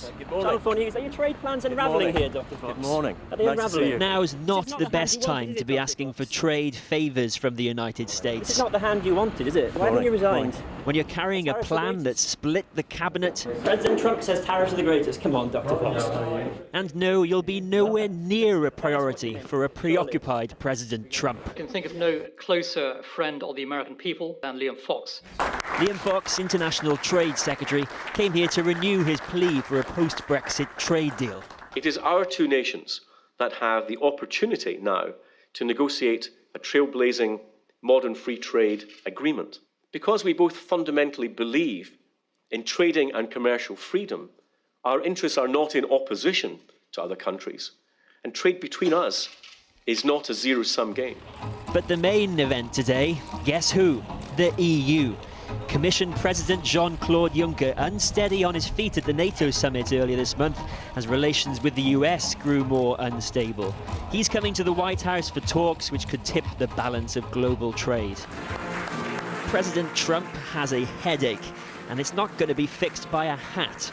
Fox. Good morning. Channel 4 News. Are your trade plans unravelling here, Dr. Fox? Good morning. Are they Nice to see unravelling? you. Now's not the hand best you time wanted, to is be it, asking Dr. for Fox? trade favours from the United This is States. not the hand you wanted, is it? Why haven't you resigned? When you're carrying a plan that split the cabinet, President Trump says tariffs are the greatest. Come on, Dr. Fox. and no, you'll be nowhere near a priority for a preoccupied President Trump. I can think of no closer friend of the American people than Liam Fox. Liam Fox, International Trade Secretary, came here to renew his plea for a post-Brexit trade deal. It is our two nations that have the opportunity now to negotiate a trailblazing modern free trade agreement. Because we both fundamentally believe in trading and commercial freedom, our interests are not in opposition to other countries, and trade between us is not a zero-sum game. But the main event today, guess who? The EU. Commission President Jean-Claude Juncker unsteady on his feet at the NATO summit earlier this month as relations with the US grew more unstable. He's coming to the White House for talks which could tip the balance of global trade. President Trump has a headache, and it's not going to be fixed by a hat.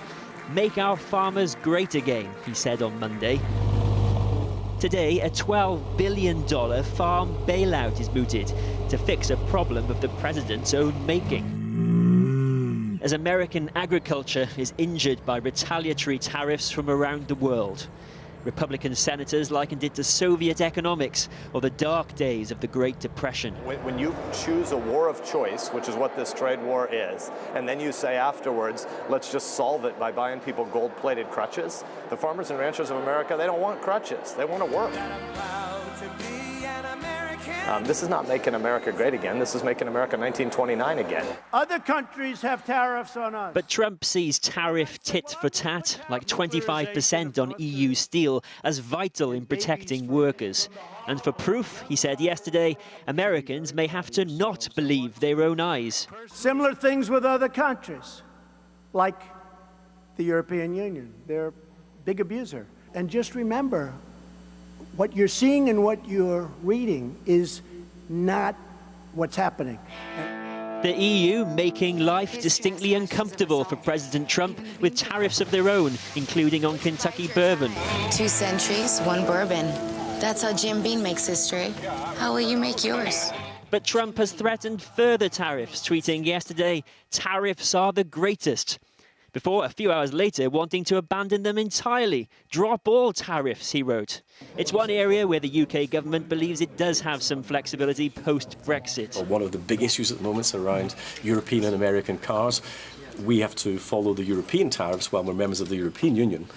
Make our farmers great again, he said on Monday. Today, a $12 billion farm bailout is mooted to fix a problem of the president's own making. As American agriculture is injured by retaliatory tariffs from around the world. Republican senators likened it to Soviet economics or the dark days of the Great Depression. When you choose a war of choice, which is what this trade war is, and then you say afterwards, let's just solve it by buying people gold-plated crutches, the farmers and ranchers of America, they don't want crutches. They want to work. This is not making America great again. This is making America 1929 again. Other countries have tariffs on us. But Trump sees tariff tit for tat, like 25% on EU steel, as vital in protecting workers. And for proof, he said yesterday, Americans may have to not believe their own eyes. Similar things with other countries, like the European Union. They're a big abuser. And just remember, what you're seeing and what you're reading is not what's happening. The EU making life distinctly uncomfortable for President Trump with tariffs of their own, including on Kentucky bourbon. 2 centuries, 1 bourbon. That's how Jim Beam makes history. How will you make yours? But Trump has threatened further tariffs, tweeting yesterday, "Tariffs are the greatest." Before, a few hours later, wanting to abandon them entirely. Drop all tariffs, he wrote. It's one area where the UK government believes it does have some flexibility post-Brexit. One of the big issues at the moment is around European and American cars. We have to follow the European tariffs while we're members of the European Union.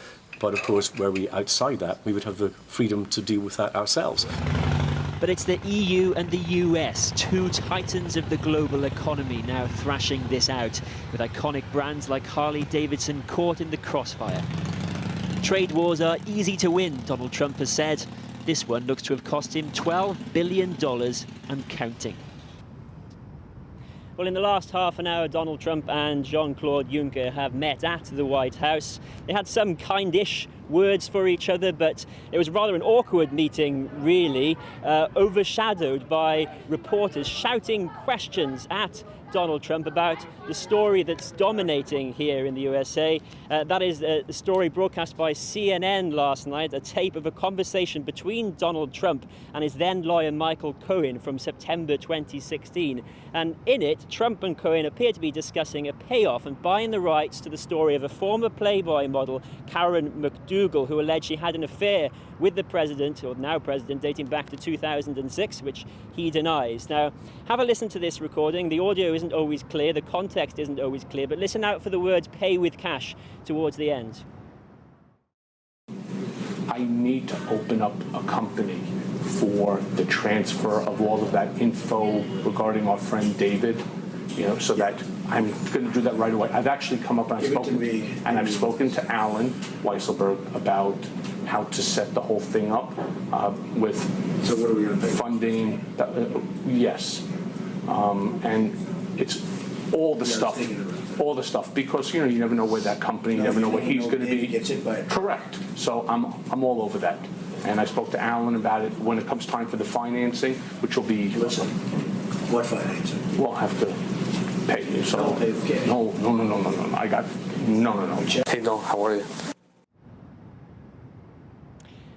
But of course, were we outside that, we would have the freedom to deal with that ourselves. But it's the EU and the US, two titans of the global economy, now thrashing this out, with iconic brands like Harley-Davidson caught in the crossfire. Trade wars are easy to win, Donald Trump has said. This one looks to have cost him $12 billion and counting. Well, in the last half an hour, Donald Trump and Jean-Claude Juncker have met at the White House. They had some kind-ish words for each other, but it was rather an awkward meeting, really, overshadowed by reporters shouting questions at Donald Trump about the story that's dominating here in the USA. That is a story broadcast by CNN last night, a tape of a conversation between Donald Trump and his then lawyer Michael Cohen from September 2016. And in it, Trump and Cohen appear to be discussing a payoff and buying the rights to the story of a former Playboy model, Karen McDougal, who alleged she had an affair with the president, or now president, dating back to 2006, which he denies. Now, have a listen to this recording. The audio isn't always clear, the context isn't always clear, but listen out for the words pay with cash towards the end. I need to open up a company for the transfer of all of that info regarding our friend David, so that I'm going to do that right away. I've actually come up and I've spoken to Alan Weisselberg about how to set the whole thing up with funding. Yes, and it's all the stuff, because you never know where that company, you never know where he's going to be. Correct. So I'm all over that, and I spoke to Alan about it when it comes time for the financing, which will be. Listen, what financing? We'll have to pay you. So no. I got No. Hey, no, how are you?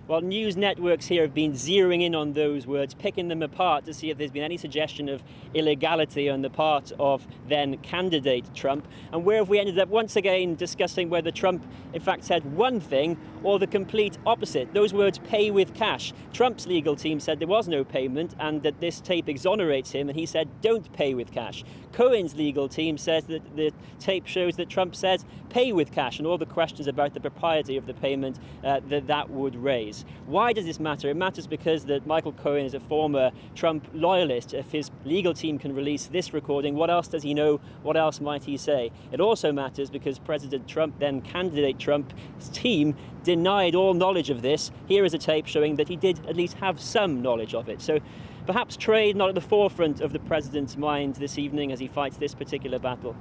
Well, news networks here have been zeroing in on those words, picking them apart to see if there's been any suggestion of illegality on the part of then candidate Trump. And where have we ended up once again discussing whether Trump in fact said one thing or the complete opposite? Those words, pay with cash. Trump's legal team said there was no payment and that this tape exonerates him, and he said don't pay with cash. Cohen's legal team says that the tape shows that Trump says pay with cash, and all the questions about the propriety of the payment that would raise. Why does this matter? It matters because that Michael Cohen is a former Trump loyalist. If his legal team can release this recording, what else does he know? What else might he say? It also matters because President Trump, then candidate Trump's team, denied all knowledge of this. Here is a tape showing that he did at least have some knowledge of it. So perhaps trade not at the forefront of the president's mind this evening as he fights this particular battle.